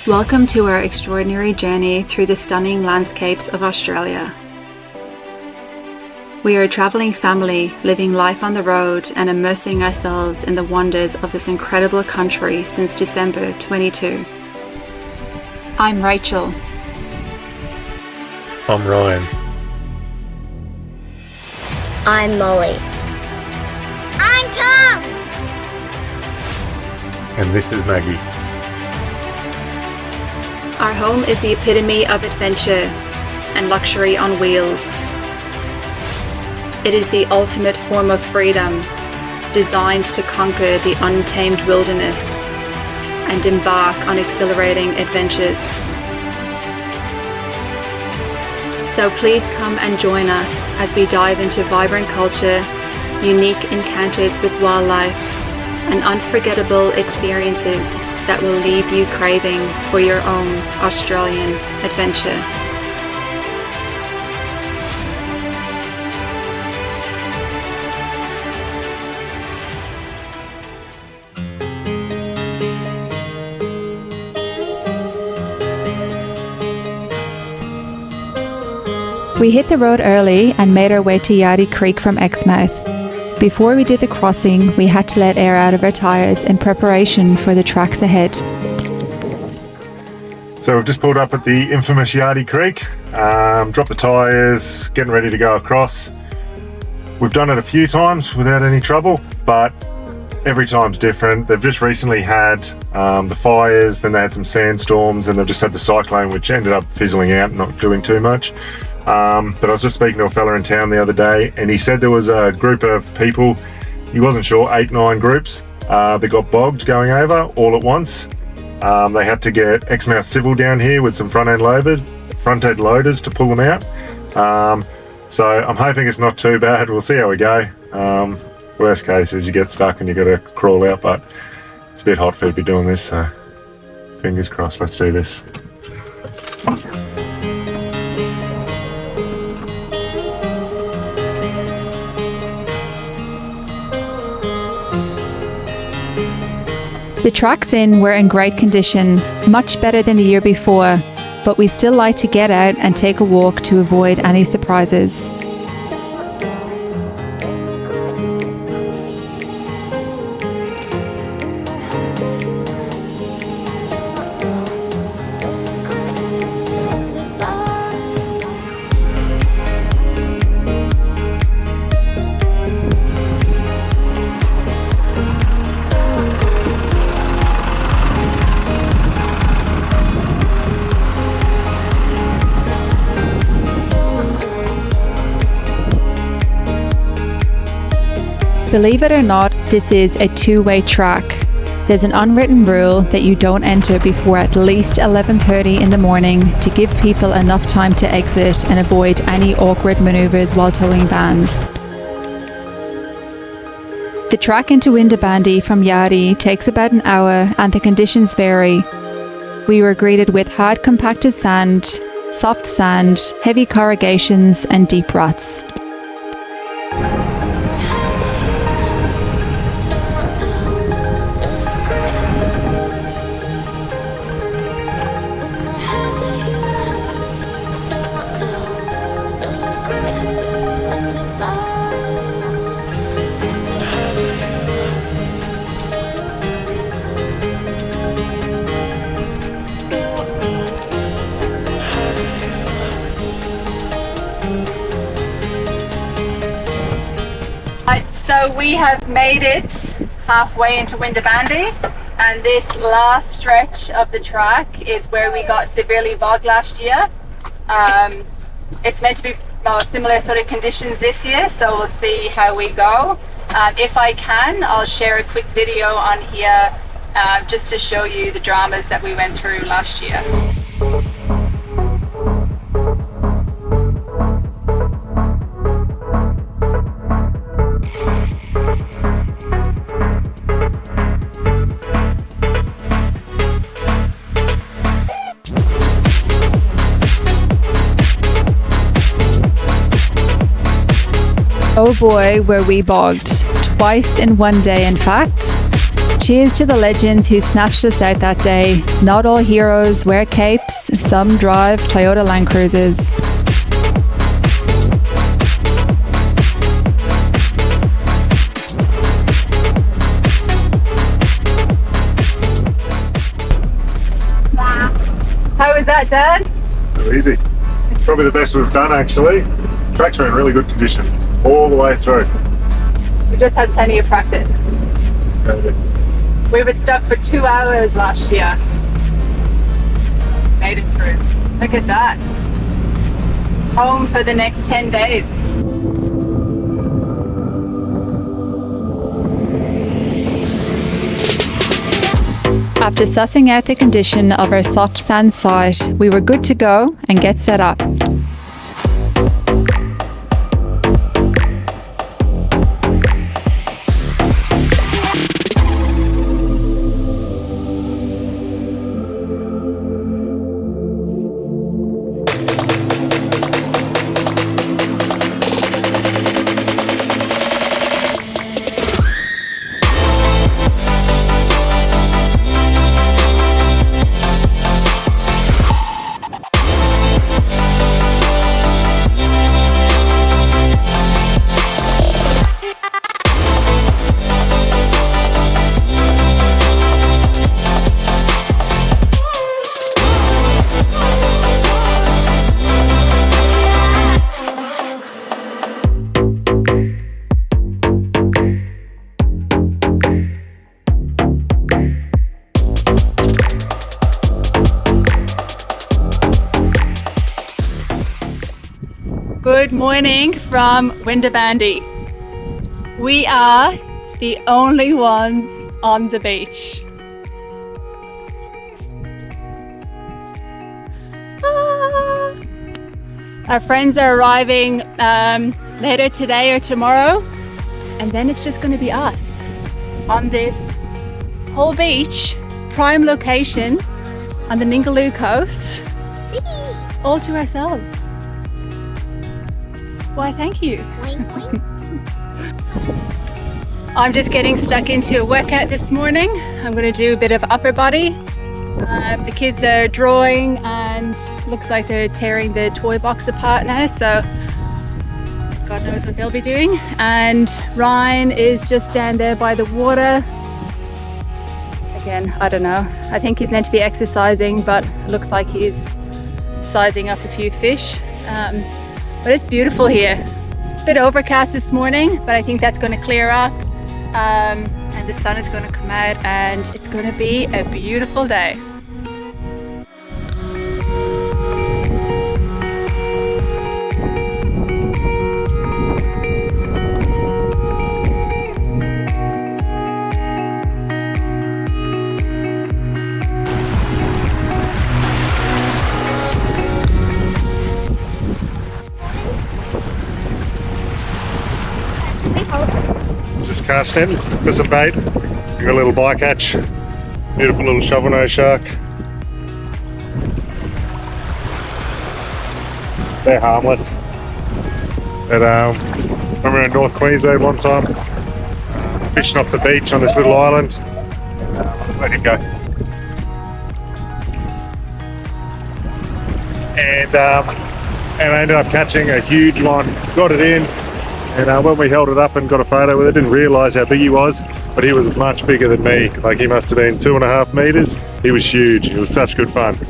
Welcome to our extraordinary journey through the stunning landscapes of Australia. We are a travelling family living life on the road and immersing ourselves in the wonders of this incredible country since December 22. I'm Rachel. I'm Ryan. I'm Molly. I'm Tom. And this is Maggie. Our home is the epitome of adventure and luxury on wheels. It is the ultimate form of freedom, designed to conquer the untamed wilderness and embark on exhilarating adventures. So please come and join us as we dive into vibrant culture, unique encounters with wildlife, and unforgettable experiences that will leave you craving for your own Australian adventure. We hit the road early and made our way to Yardi Creek from Exmouth. Before we did the crossing, we had to let air out of our tyres in preparation for the tracks ahead. So we've just pulled up at the infamous Yardi Creek, dropped the tyres, getting ready to go across. We've done it a few times without any trouble, but every time's different. They've just recently had the fires, then they had some sandstorms, and they've just had the cyclone, which ended up fizzling out and not doing too much. But I was just speaking to a fella in town the other day, and he said there was a group of people, he wasn't sure, 8-9 groups, that got bogged going over all at once. They had to get Exmouth Civil down here with some front-end loaders to pull them out. So I'm hoping it's not too bad. We'll see how we go. Worst case is you get stuck and you got to crawl out, but it's a bit hot for to be doing this, so fingers crossed. Let's do this. The tracks in were in great condition, much better than the year before, but we still like to get out and take a walk to avoid any surprises. Believe it or not, this is a two-way track. There's an unwritten rule that you don't enter before at least 11:30 in the morning to give people enough time to exit and avoid any awkward maneuvers while towing vans. The track into Windabandy from Yardi takes about an hour and the conditions vary. We were greeted with hard compacted sand, soft sand, heavy corrugations and deep ruts. So we have made it halfway into Windabandy, and this last stretch of the track is where we got severely bogged last year. It's meant to be similar sort of conditions this year, so we'll see how we go. If I can, I'll share a quick video on here just to show you the dramas that we went through last year. Oh boy, were we bogged. Twice in one day, in fact. Cheers to the legends who snatched us out that day. Not all heroes wear capes, some drive Toyota Land Cruisers. How was that, Dad? So easy. Probably the best we've done actually. Tracks are in really good condition all the way through. We just had plenty of practice. We were stuck for 2 hours last year. Made it through. Look at that. Home for the next 10 days. After sussing out the condition of our soft sand site, we were good to go and get set up. Good morning from Windabandy. We are the only ones on the beach. Our friends are arriving later today or tomorrow, and then it's just going to be us on this whole beach, prime location on the Ningaloo coast, all to ourselves. Why, thank you. I'm just getting stuck into a workout this morning. I'm going to do a bit of upper body. The kids are drawing and looks like they're tearing the toy box apart now, so God knows what they'll be doing. And Ryan is just down there by the water. Again, I don't know. I think he's meant to be exercising, but it looks like he's sizing up a few fish. But it's beautiful here. A bit overcast this morning, but I think that's going to clear up and the sun is going to come out and it's going to be a beautiful day. Just cast in for some bait. Got a little bycatch. Beautiful little shovel nose shark. They're harmless. But when we were in North Queensland one time, fishing off the beach on this little island, let him go. And I ended up catching a huge one, got it in, and when we held it up and got a photo with it, didn't realise how big he was, but he was much bigger than me. Like, he must have been 2.5 metres. He was huge. It was such good fun. Look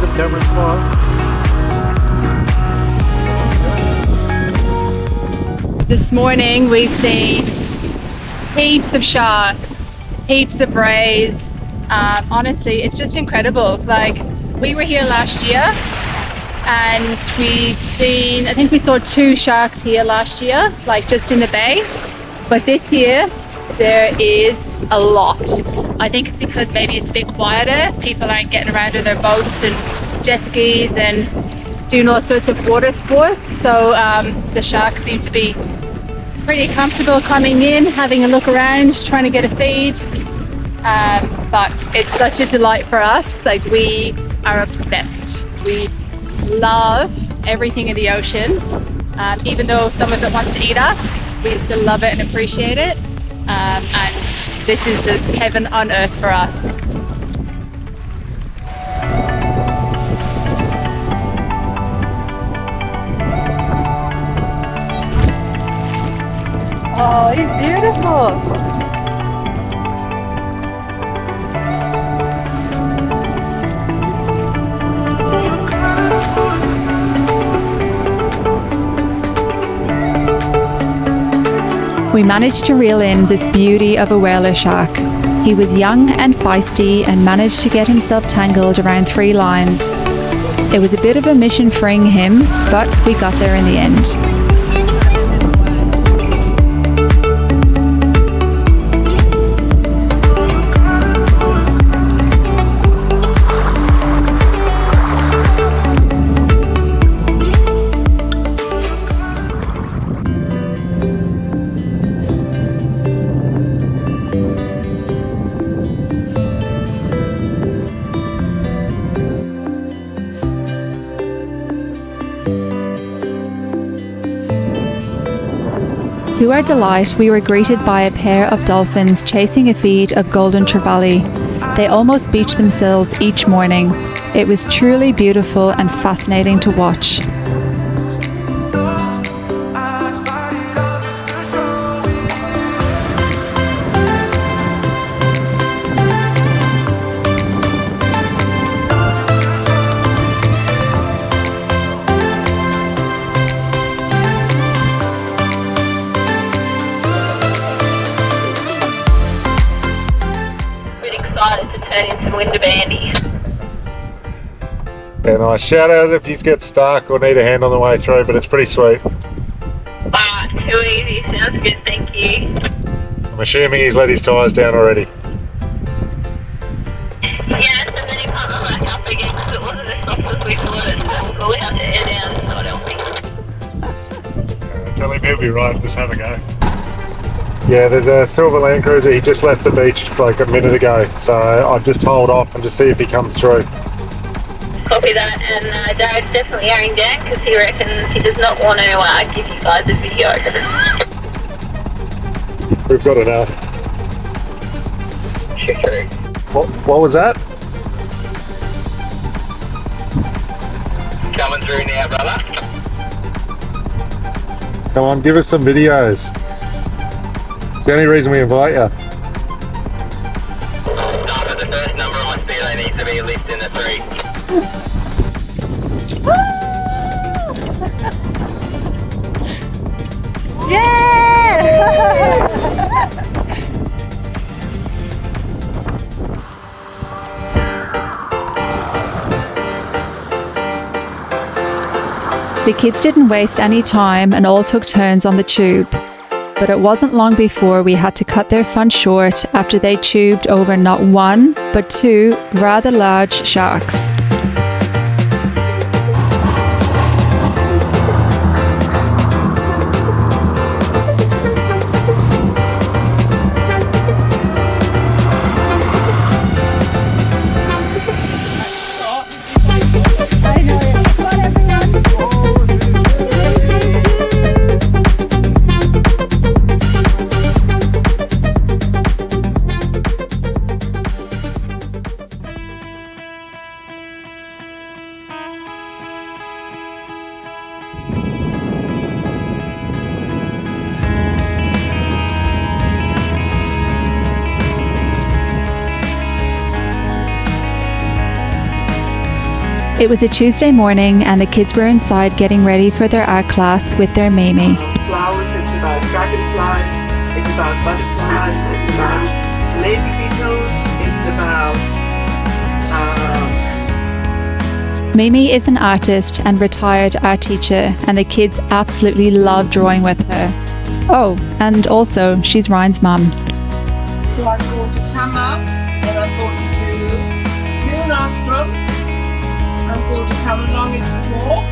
at Cameron's smile. This morning we've seen heaps of sharks, heaps of rays. Honestly, it's just incredible. Like, we were here last year and we've seen, I think we saw 2 sharks here last year, like just in the bay. But this year there is a lot. I think it's because maybe it's a bit quieter. People aren't getting around in their boats and jet skis and doing all sorts of water sports. So the sharks seem to be pretty comfortable coming in, having a look around, trying to get a feed. But it's such a delight for us. Like, we are obsessed We love everything in the ocean. Even though some of it wants to eat us, we still love it and appreciate it. And this is just heaven on earth for us. Oh, he's beautiful. We managed to reel in this beauty of a whaler shark. He was young and feisty and managed to get himself tangled around 3 lines. It was a bit of a mission freeing him, but we got there in the end. To our delight, we were greeted by a pair of dolphins chasing a feed of golden trevally. They almost beach themselves each morning. It was truly beautiful and fascinating to watch. To turn into winter bandy. And I shout out if you get stuck or need a hand on the way through, but it's pretty sweet. Too easy. Sounds good, thank you. I'm assuming he's let his tyres down already. Yeah, so then he can't come back up again because it wasn't as soft as we thought it was. But we have to air down, so I don't think. Tell him he'll be right, just have a go. Yeah, there's a silver Land Cruiser. He just left the beach like a minute ago, so I'll just hold off and just see if he comes through. Copy that, and Dad's definitely airing down because he reckons he does not want to give you guys a video. We've got enough. True. What was that? Coming through now, brother. Come on, give us some videos. It's the only reason we invite you. Start at the first number on my speed, there needs to be a lift in the 3. Yeah! The kids didn't waste any time and all took turns on the tube. But it wasn't long before we had to cut their fun short after they tubed over not 1, but 2 rather large sharks. It was a Tuesday morning and the kids were inside getting ready for their art class with their Mimi. Flowers, it's about dragonflies, it's about butterflies, it's about lady beetles, it's about Mimi is an artist and retired art teacher, and the kids absolutely love drawing with her. Oh, and also she's Ryan's mum. So I'm going to come up and I'm going to do 2 nostrils. I'm going to come along into the wall.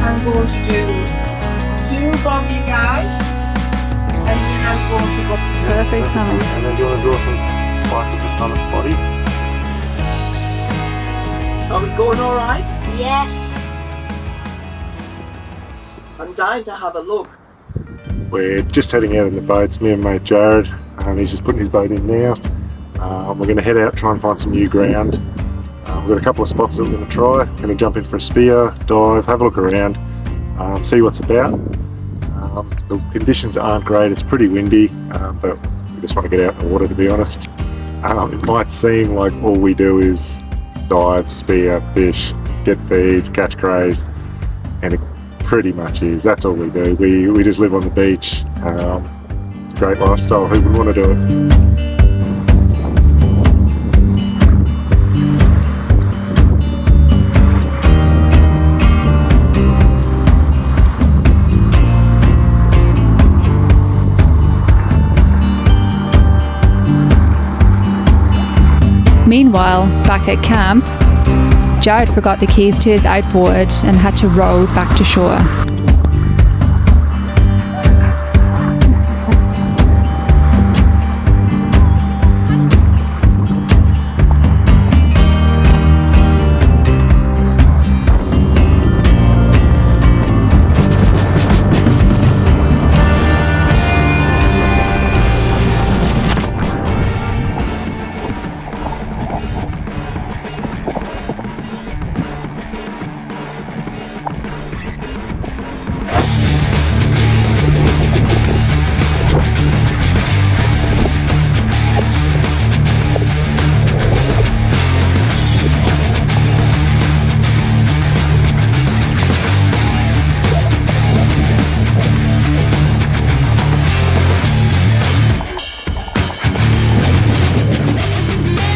I'm going to do 2 bubbly guys. And then I'm going to go. Perfect timing. And then do you want to draw some spikes just on its body? Are we going alright? Yeah. I'm dying to have a look. We're just heading out in the boats, me and mate Jared, and he's just putting his boat in now. We're going to head out, try and find some new ground. We've got a couple of spots that we're going to try. Going to jump in for a spear, dive, have a look around, see what's about. The conditions aren't great, it's pretty windy, but we just want to get out in the water, to be honest. It might seem like all we do is dive, spear, fish, get feeds, catch crays, and it pretty much is. That's all we do. We just live on the beach. It's a great lifestyle. Who would want to do it? Meanwhile, back at camp, Jared forgot the keys to his outboard and had to row back to shore.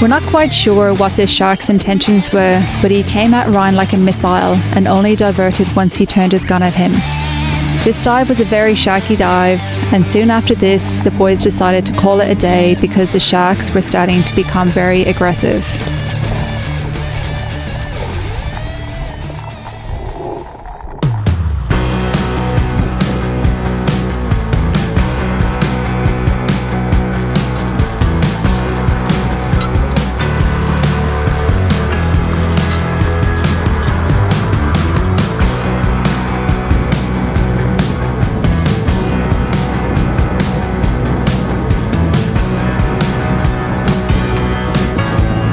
We're not quite sure what this shark's intentions were, but he came at Ryan like a missile and only diverted once he turned his gun at him. This dive was a very sharky dive, and soon after this, the boys decided to call it a day because the sharks were starting to become very aggressive.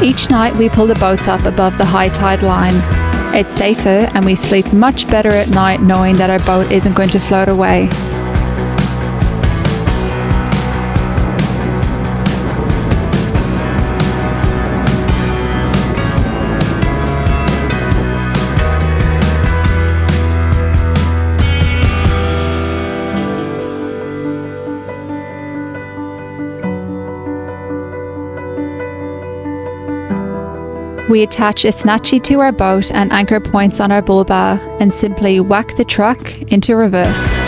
Each night we pull the boats up above the high tide line. It's safer and we sleep much better at night knowing that our boat isn't going to float away. We attach a snatchy to our boat and anchor points on our bull bar and simply whack the truck into reverse.